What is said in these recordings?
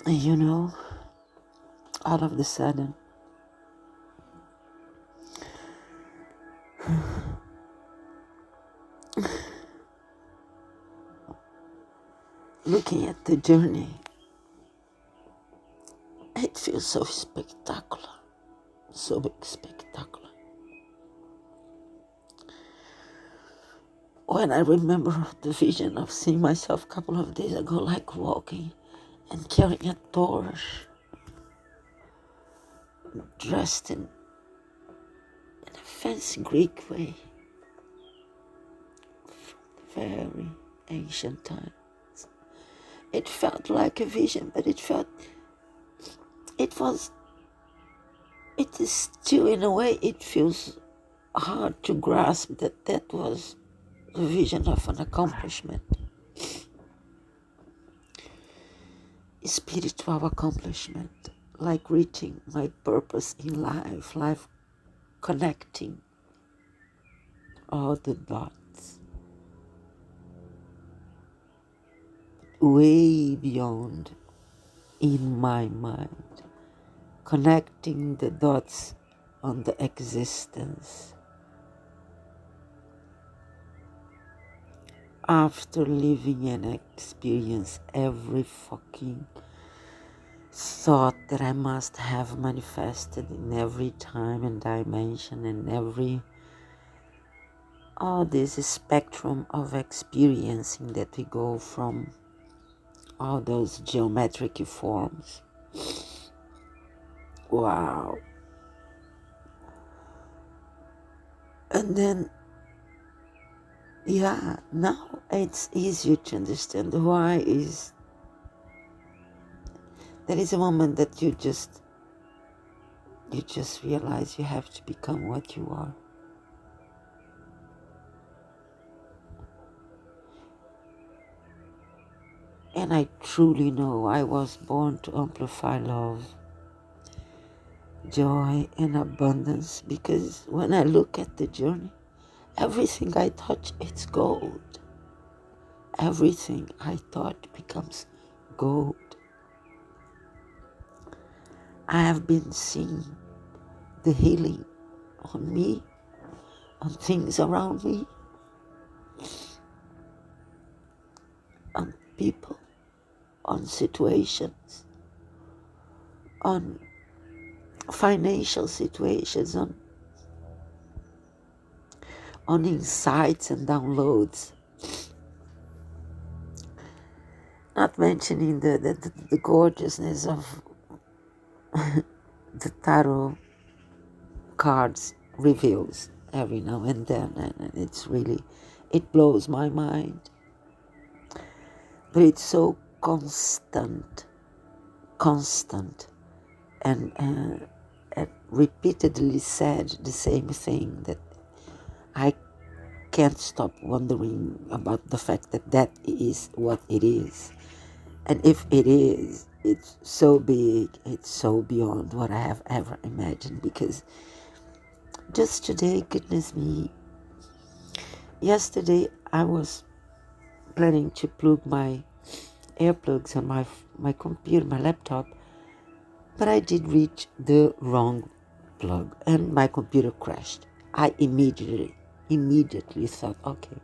And all of the sudden, looking at the journey, it feels so spectacular, so spectacular. When I remember the vision of seeing myself a couple of days ago, like walking and carrying a torch, dressed in a fancy Greek way, very ancient times. It felt like a vision, but it is still, in a way, it feels hard to grasp that was the vision of an accomplishment, spiritual accomplishment, like reaching my purpose in life connecting all the dots, way beyond in my mind, connecting the dots on the existence. After living and experience every fucking thought that I must have manifested in every time and dimension and all this spectrum of experiencing that we go from all those geometric forms. Wow. And then, now it's easier to understand why there is a moment that you just realize you have to become what you are. And I truly know I was born to amplify love, joy, and abundance, because when I look at the journey, everything I touch, it's gold. Everything I thought becomes gold. I have been seeing the healing on me, on things around me, on people, on situations, on financial situations, on insights and downloads. Not mentioning the gorgeousness of the tarot cards reveals every now and then, and it blows my mind. But it's so constant, and repeatedly said the same thing, that I can't stop wondering about the fact that is what it is. And if it is, it's so big, it's so beyond what I have ever imagined. Because just today, goodness me, yesterday I was planning to plug my earplugs on my computer, my laptop, but I did reach the wrong plug and my computer crashed. I immediately thought, okay,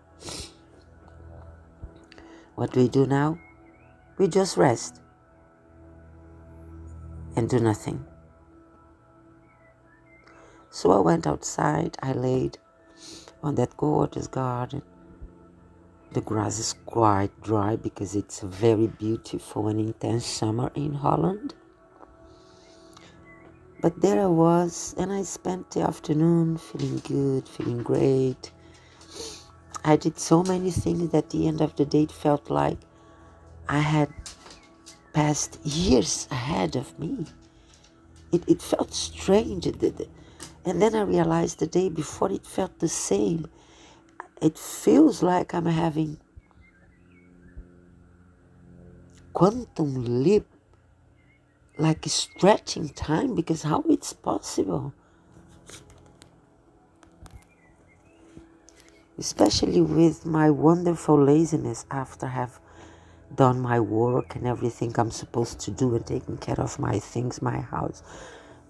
what do we do now? We just rest and do nothing. So I went outside, I laid on that gorgeous garden. The grass is quite dry because it's a very beautiful and intense summer in Holland. But there I was, and I spent the afternoon feeling good, feeling great. I did so many things that at the end of the day it felt like I had passed years ahead of me. It felt strange. And then I realized the day before it felt the same. It feels like I'm having quantum leap, like stretching time, because how it's possible? Especially with my wonderful laziness after have done my work and everything I'm supposed to do and taking care of my things, my house,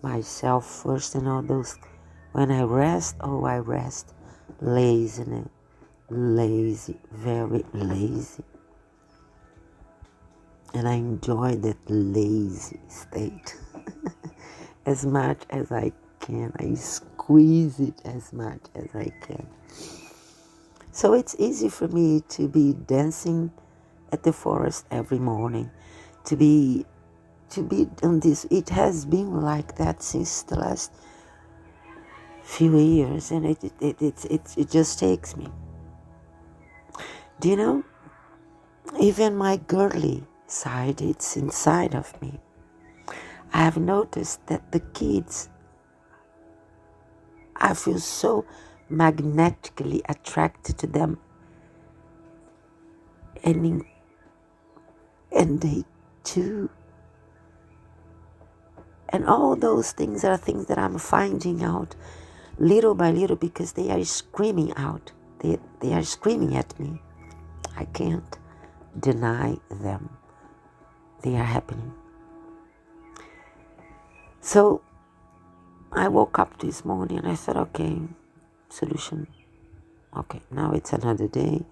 myself first and all those. When I rest, I rest lazy, very lazy. And I enjoy that lazy state as much as I can. I squeeze it as much as I can. So it's easy for me to be dancing at the forest every morning, to be on this. It has been like that since the last few years, and it just takes me. Do you know? Even my girly side, it's inside of me. I have noticed that the kids, I feel so magnetically attracted to them, and they too. And all those things are things that I'm finding out little by little because they are screaming out. They are screaming at me. I can't deny them. They are happening. So I woke up this morning and I thought, okay, solution. Okay, now it's another day.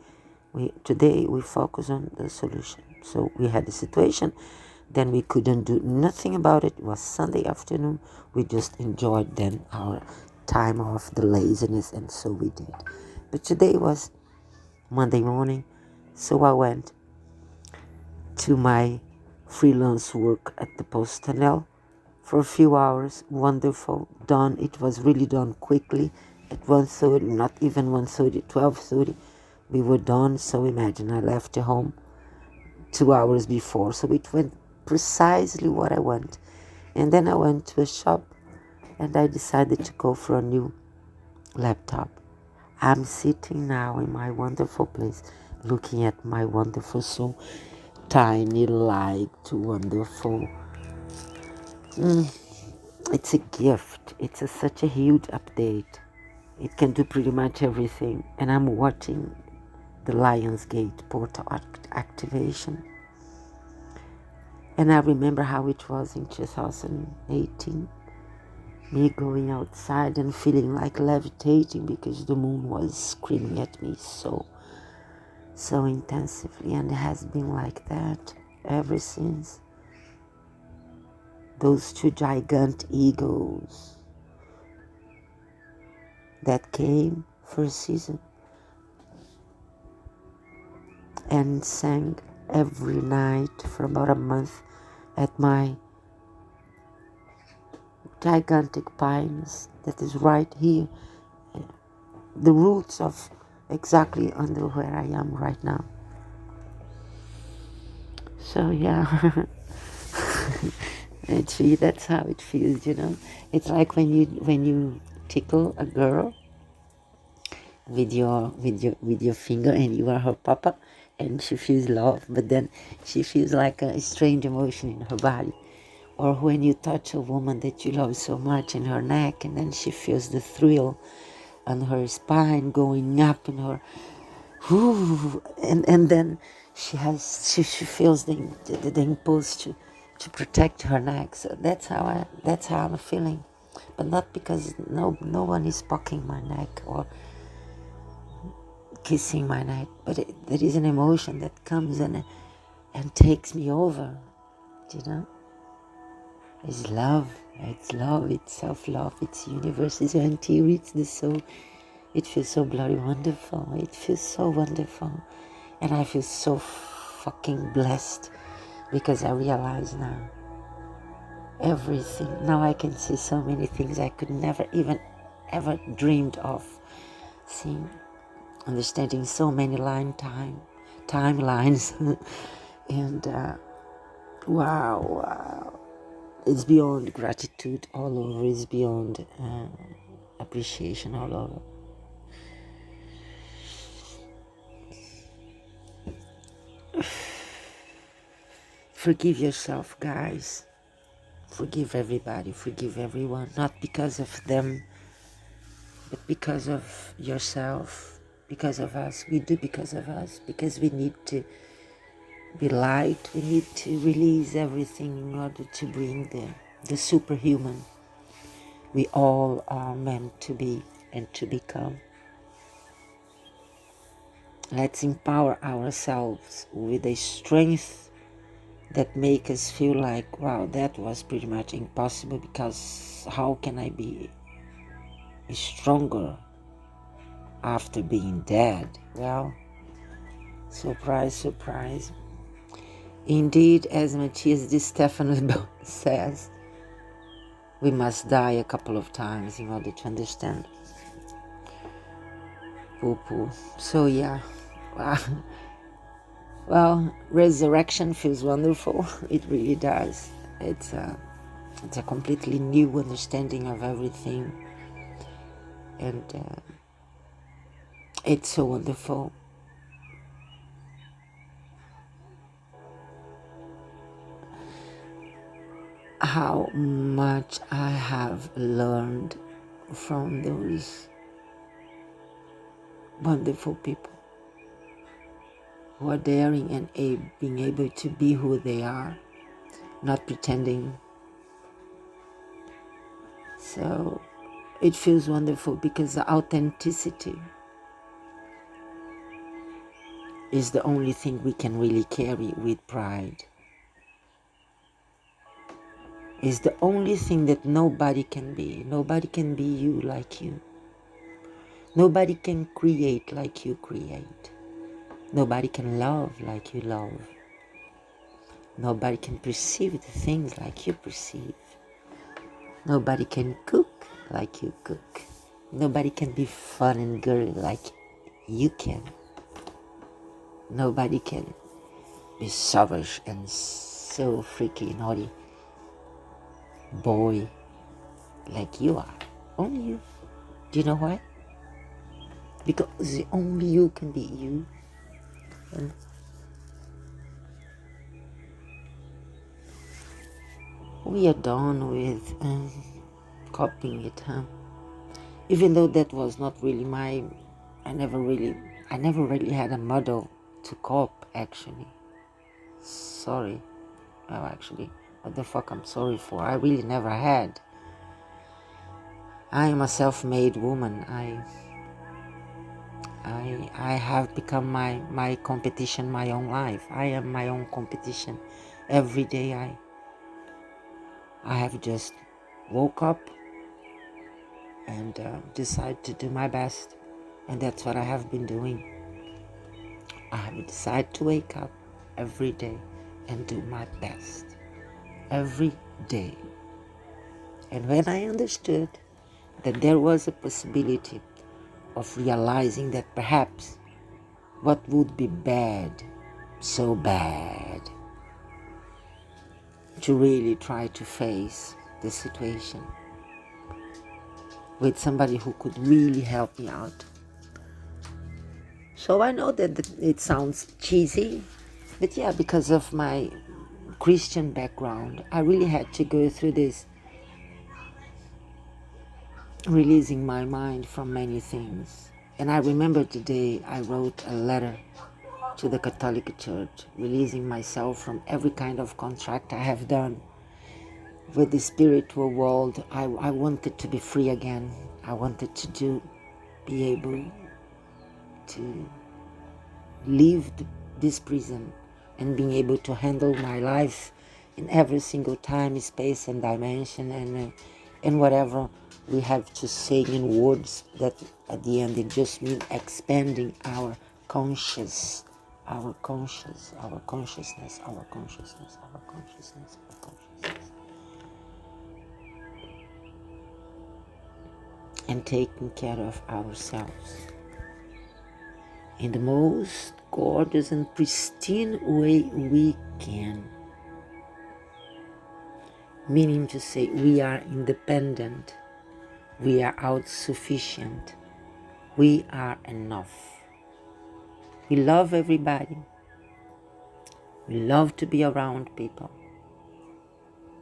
Today we focus on the solution. So we had the situation, then we couldn't do nothing about it. It was Sunday afternoon. We just enjoyed then our time of the laziness, and so we did. But today was Monday morning, so I went to my freelance work at the PostNL for a few hours. Wonderful, done. It was really done quickly at 1:30, not even 1:30, 12:30. We were done. So imagine, I left the home 2 hours before. So it went precisely what I want. And then I went to a shop and I decided to go for a new laptop. I'm sitting now in my wonderful place looking at my wonderful, so tiny, light, wonderful. It's a gift. It's such a huge update. It can do pretty much everything. And I'm watching the Lionsgate portal activation. And I remember how it was in 2018. Me going outside and feeling like levitating because the moon was screaming at me so intensively. And it has been like that ever since. Those two gigantic eagles that came for a season and sang every night for about a month at my gigantic pines that is right here, the roots of exactly under where I am right now. So yeah, that's how it feels, you know. It's like when you tickle a girl with your finger and you are her papa, and she feels love, but then she feels like a strange emotion in her body. Or when you touch a woman that you love so much in her neck, and then she feels the thrill on her spine going up in her, and then she feels the impulse to protect her neck. So that's how I'm feeling, but not because no one is poking my neck or kissing my neck, but there is an emotion that comes and takes me over, you know. It's love, it's self-love, it's universe, it's interior, it's the soul. It feels so bloody wonderful. It feels so wonderful. And I feel so fucking blessed because I realize now everything. Now I can see so many things I could never even ever dreamed of seeing, understanding so many timelines. And wow. It's beyond gratitude all over. It's beyond appreciation all over. Forgive yourself, guys. Forgive everybody. Forgive everyone. Not because of them, but because of yourself. Because of us. We do because of us. Because we need to be light. We need to release everything in order to bring the superhuman we all are meant to be and to become. Let's empower ourselves with a strength that make us feel like, wow, that was pretty much impossible, because how can I be stronger after being dead? Well, surprise, surprise. Indeed, as Matthias de Stefano says, we must die a couple of times in order to understand. Poo-poo. So yeah, well, resurrection feels wonderful. It really does. It's a completely new understanding of everything, and it's so wonderful. How much I have learned from those wonderful people who are daring and being able to be who they are, not pretending. So it feels wonderful, because the authenticity is the only thing we can really carry with pride. Is the only thing that nobody can be. Nobody can be you like you. Nobody can create like you create. Nobody can love like you love. Nobody can perceive the things like you perceive. Nobody can cook like you cook. Nobody can be fun and girly like you can. Nobody can be savage and so freaky naughty boy like you are. Only you. Do you know why? Because only you can be you. And we are done with copying it, huh? Even though that was not really I never really had a model to cop, actually. Sorry. Well, actually, what the fuck I'm sorry for? I really never had. I am a self-made woman. I have become my competition, my own life. I am my own competition. Every day I have just woke up and decided to do my best. And that's what I have been doing. I have decided to wake up every day and do my best. Every day. And when I understood that there was a possibility of realizing that perhaps what would be bad, so bad, to really try to face the situation with somebody who could really help me out. So I know that it sounds cheesy, but yeah, because of my Christian background, I really had to go through this, releasing my mind from many things. And I remember the day I wrote a letter to the Catholic Church, releasing myself from every kind of contract I have done with the spiritual world. I wanted to be free again. I wanted to be able to leave this prison and being able to handle my life in every single time, space, and dimension, and whatever we have to say in words that at the end it just means expanding our consciousness, our consciousness, and taking care of ourselves in the most gorgeous and pristine way we can. Meaning to say we are independent, we are self-sufficient, we are enough. We love everybody, we love to be around people,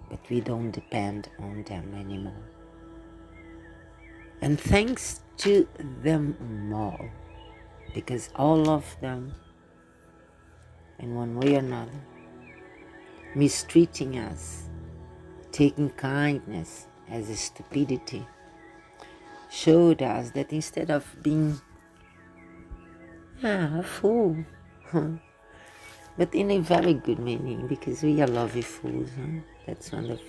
but we don't depend on them anymore. And thanks to them all, because all of them, in one way or another, mistreating us, taking kindness as a stupidity, showed us that instead of being a fool, but in a very good meaning, because we are lovely fools, that's wonderful.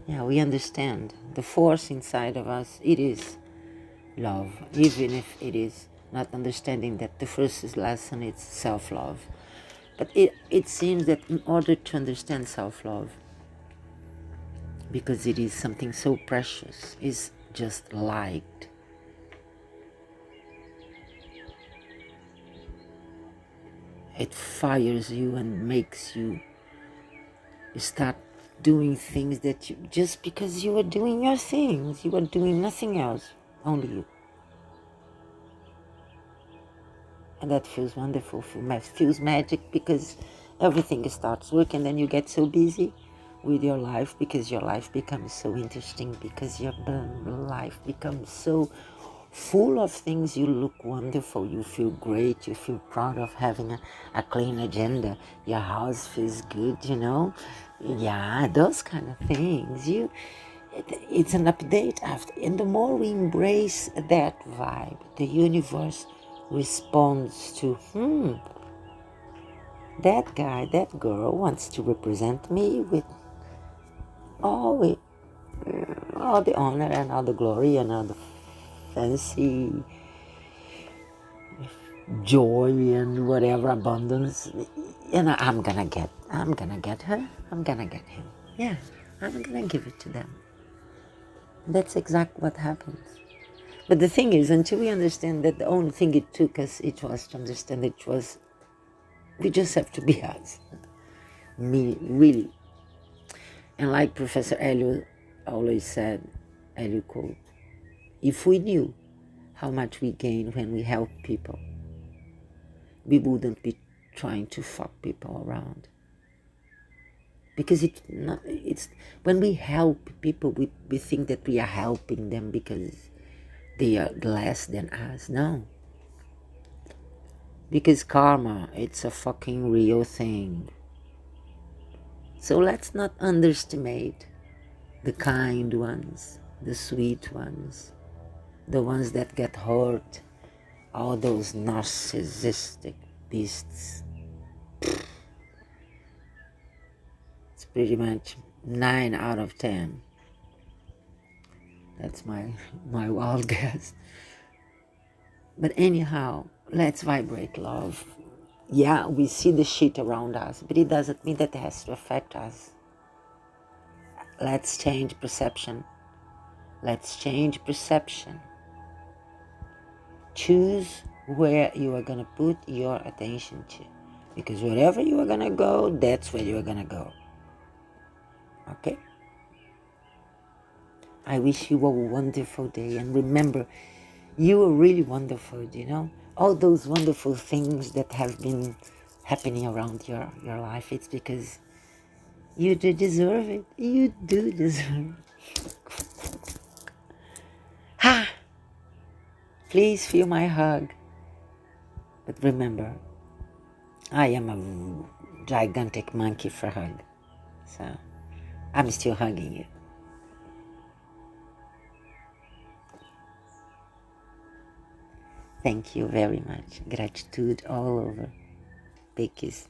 We understand the force inside of us. It is love, even if it is not understanding that the first lesson is self-love. But it seems that in order to understand self-love, because it is something so precious, is just light. It fires you and makes you start doing things that you, just because you are doing your things, you are doing nothing else, only you. And that feels wonderful, feels magic, because everything starts working, and then you get so busy with your life, because your life becomes so interesting, because your life becomes so full of things. You look wonderful, you feel great, you feel proud of having a clean agenda, your house feels good, yeah, those kind of things. It's an update after, and the more we embrace that vibe, the universe responds to, that guy, that girl wants to represent me with all the honor and all the glory and all the fancy joy and whatever abundance, I'm gonna get her, I'm gonna get him. Yeah, I'm gonna give it to them. That's exactly what happens. But the thing is, until we understand that the only thing it took us, it was to understand we just have to be us. Me, really. And like Professor Elio always said, Elio quote, if we knew how much we gain when we help people, we wouldn't be trying to fuck people around. Because it's when we help people, we think that we are helping them because they are less than us. No. Because karma, it's a fucking real thing. So let's not underestimate the kind ones, the sweet ones, the ones that get hurt, all those narcissistic beasts. It's pretty much 9 out of 10. That's my wild guess. But anyhow, let's vibrate love. Yeah, we see the shit around us, but it doesn't mean that it has to affect us. Let's change perception. Let's change perception. Choose where you are going to put your attention to. Because wherever you are going to go, that's where you are going to go. Okay? I wish you a wonderful day. And remember, you are really wonderful, All those wonderful things that have been happening around your life, it's because you do deserve it. You do deserve it. Ha! Please feel my hug. But remember, I am a gigantic monkey for hug. So I'm still hugging you. Thank you very much. Gratitude all over. Big kiss.